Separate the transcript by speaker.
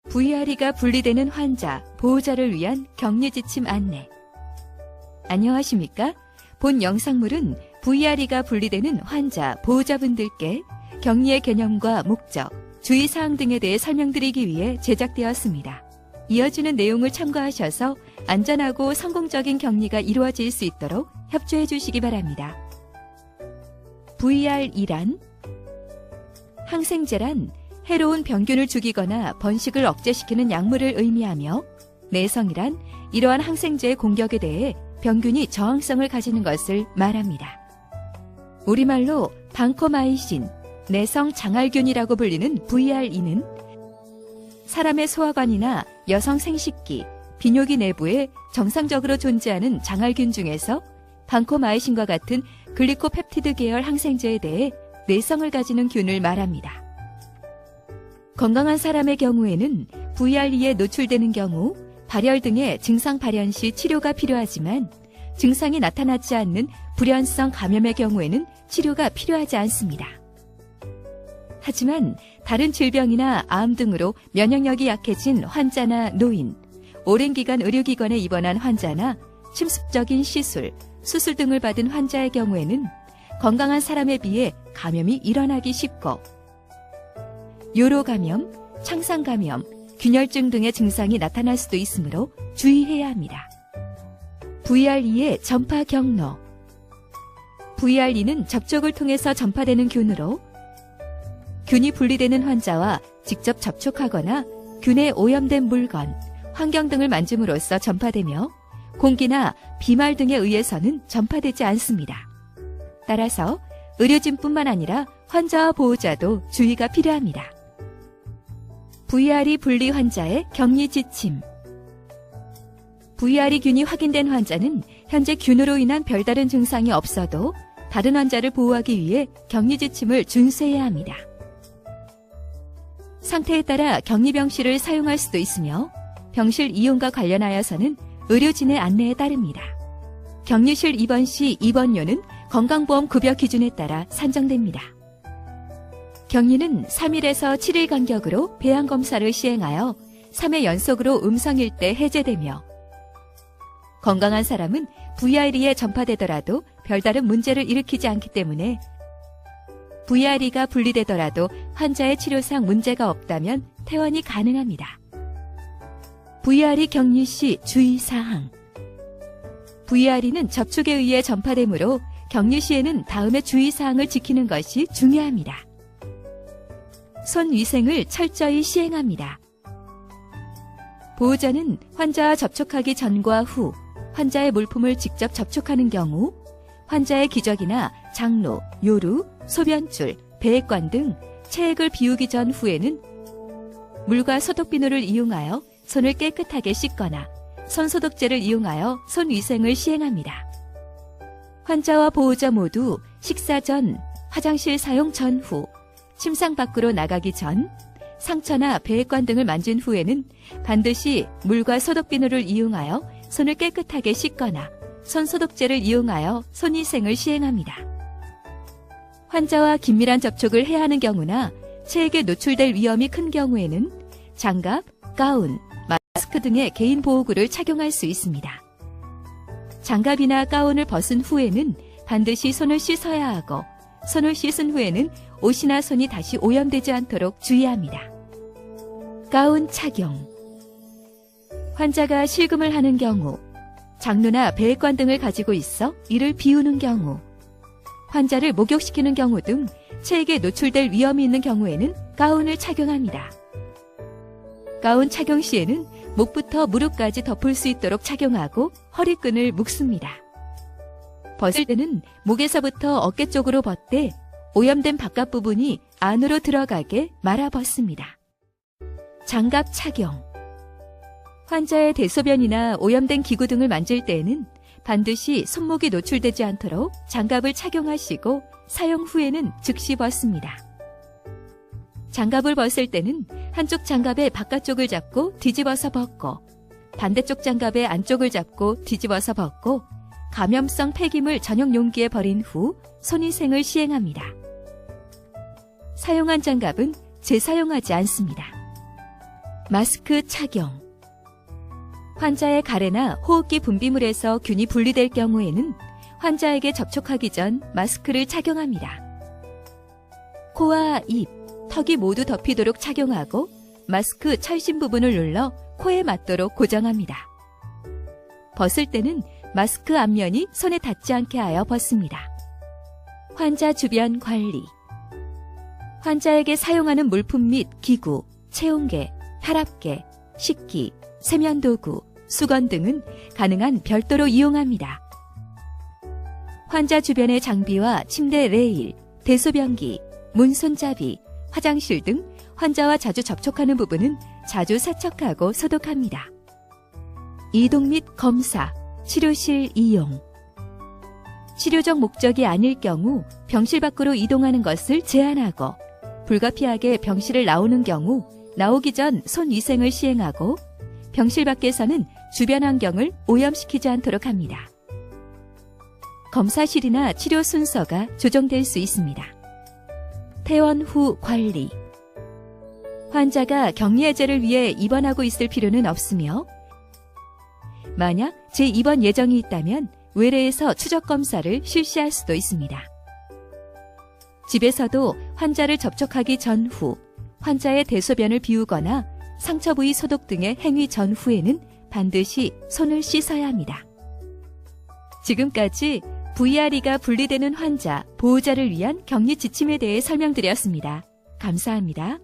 Speaker 1: VR이가 분리되는 환자, 보호자를 위한 격리 지침 안내. 안녕하십니까? 본 영상물은 VR이가 분리되는 환자, 보호자분들께 격리의 개념과 목적, 주의사항 등에 대해 설명드리기 위해 제작되었습니다. 이어지는 내용을 참고하셔서 안전하고 성공적인 격리가 이루어질 수 있도록 협조해 주시기 바랍니다. VR이란 항생제란 해로운 병균을 죽이거나 번식을 억제시키는 약물을 의미하며, 내성이란 이러한 항생제의 공격에 대해 병균이 저항성을 가지는 것을 말합니다. 우리말로 방코마이신, 내성 장알균이라고 불리는 VRE는 사람의 소화관이나 여성 생식기, 비뇨기 내부에 정상적으로 존재하는 장알균 중에서 방코마이신과 같은 글리코펩티드 계열 항생제에 대해 내성을 가지는 균을 말합니다. 건강한 사람의 경우에는 VRE에 노출되는 경우 발열 등의 증상 발현 시 치료가 필요하지만, 증상이 나타나지 않는 불연성 감염의 경우에는 치료가 필요하지 않습니다. 하지만 다른 질병이나 암 등으로 면역력이 약해진 환자나 노인, 오랜 기간 의료기관에 입원한 환자나 침습적인 시술, 수술 등을 받은 환자의 경우에는 건강한 사람에 비해 감염이 일어나기 쉽고, 요로 감염, 창상 감염, 균열증 등의 증상이 나타날 수도 있으므로 주의해야 합니다. VRE의 전파 경로. VRE는 접촉을 통해서 전파되는 균으로, 균이 분리되는 환자와 직접 접촉하거나 균에 오염된 물건, 환경 등을 만짐으로써 전파되며, 공기나 비말 등에 의해서는 전파되지 않습니다. 따라서 의료진뿐만 아니라 환자와 보호자도 주의가 필요합니다. VRE 분리 환자의 격리 지침. VRE 균이 확인된 환자는 현재 균으로 인한 별다른 증상이 없어도 다른 환자를 보호하기 위해 격리 지침을 준수해야 합니다. 상태에 따라 격리 병실을 사용할 수도 있으며, 병실 이용과 관련하여서는 의료진의 안내에 따릅니다. 격리실 입원 시 입원료는 건강보험 급여 기준에 따라 산정됩니다. 격리는 3일에서 7일 간격으로 배양검사를 시행하여 3회 연속으로 음성일 때 해제되며, 건강한 사람은 VRE에 전파되더라도 별다른 문제를 일으키지 않기 때문에 VRE가 분리되더라도 환자의 치료상 문제가 없다면 퇴원이 가능합니다. VRE 격리 시 주의사항. VRE는 접촉에 의해 전파되므로 격리 시에는 다음의 주의사항을 지키는 것이 중요합니다. 손 위생을 철저히 시행합니다. 보호자는 환자와 접촉하기 전과 후, 환자의 물품을 직접 접촉하는 경우, 환자의 기저귀나 장로, 요루, 소변줄, 배액관 등 체액을 비우기 전 후에는 물과 소독비누를 이용하여 손을 깨끗하게 씻거나 손소독제를 이용하여 손 위생을 시행합니다. 환자와 보호자 모두 식사 전, 화장실 사용 전후, 침상 밖으로 나가기 전, 상처나 배액관 등을 만진 후에는 반드시 물과 소독비누를 이용하여 손을 깨끗하게 씻거나 손소독제를 이용하여 손위생을 시행합니다. 환자와 긴밀한 접촉을 해야 하는 경우나 체액에 노출될 위험이 큰 경우에는 장갑, 가운, 마스크 등의 개인 보호구를 착용할 수 있습니다. 장갑이나 가운을 벗은 후에는 반드시 손을 씻어야 하고, 손을 씻은 후에는 옷이나 손이 다시 오염되지 않도록 주의합니다. 가운 착용. 환자가 실금을 하는 경우, 장루나 배액관 등을 가지고 있어 이를 비우는 경우, 환자를 목욕시키는 경우 등 체액에 노출될 위험이 있는 경우에는 가운을 착용합니다. 가운 착용 시에는 목부터 무릎까지 덮을 수 있도록 착용하고 허리끈을 묶습니다. 벗을 때는 목에서부터 어깨 쪽으로 벗되 오염된 바깥 부분이 안으로 들어가게 말아 벗습니다. 장갑 착용. 환자의 대소변이나 오염된 기구 등을 만질 때에는 반드시 손목이 노출되지 않도록 장갑을 착용하시고 사용 후에는 즉시 벗습니다. 장갑을 벗을 때는 한쪽 장갑의 바깥쪽을 잡고 뒤집어서 벗고, 반대쪽 장갑의 안쪽을 잡고 뒤집어서 벗고, 감염성 폐기물 전용 용기에 버린 후 손위생을 시행합니다. 사용한 장갑은 재사용하지 않습니다. 마스크 착용. 환자의 가래나 호흡기 분비물에서 균이 분리될 경우에는 환자에게 접촉하기 전 마스크를 착용합니다. 코와 입, 턱이 모두 덮이도록 착용하고 마스크 철심 부분을 눌러 코에 맞도록 고정합니다. 벗을 때는 마스크 앞면이 손에 닿지 않게 하여 벗습니다. 환자 주변 관리. 환자에게 사용하는 물품 및 기구, 체온계, 혈압계, 식기, 세면도구, 수건 등은 가능한 별도로 이용합니다. 환자 주변의 장비와 침대 레일, 대소변기, 문 손잡이, 화장실 등 환자와 자주 접촉하는 부분은 자주 세척하고 소독합니다. 이동 및 검사, 치료실 이용. 치료적 목적이 아닐 경우 병실 밖으로 이동하는 것을 제한하고 불가피하게 병실을 나오는 경우 나오기 전 손위생을 시행하고 병실 밖에서는 주변 환경을 오염시키지 않도록 합니다. 검사실이나 치료 순서가 조정될 수 있습니다. 퇴원 후 관리. 환자가 격리해제를 위해 입원하고 있을 필요는 없으며 만약 재입원 예정이 있다면 외래에서 추적 검사를 실시할 수도 있습니다. 집에서도 환자를 접촉하기 전후 환자의 대소변을 비우거나 상처 부위 소독 등의 행위 전후에는 반드시 손을 씻어야 합니다. 지금까지 VRE가 분리되는 환자, 보호자를 위한 격리 지침에 대해 설명드렸습니다. 감사합니다.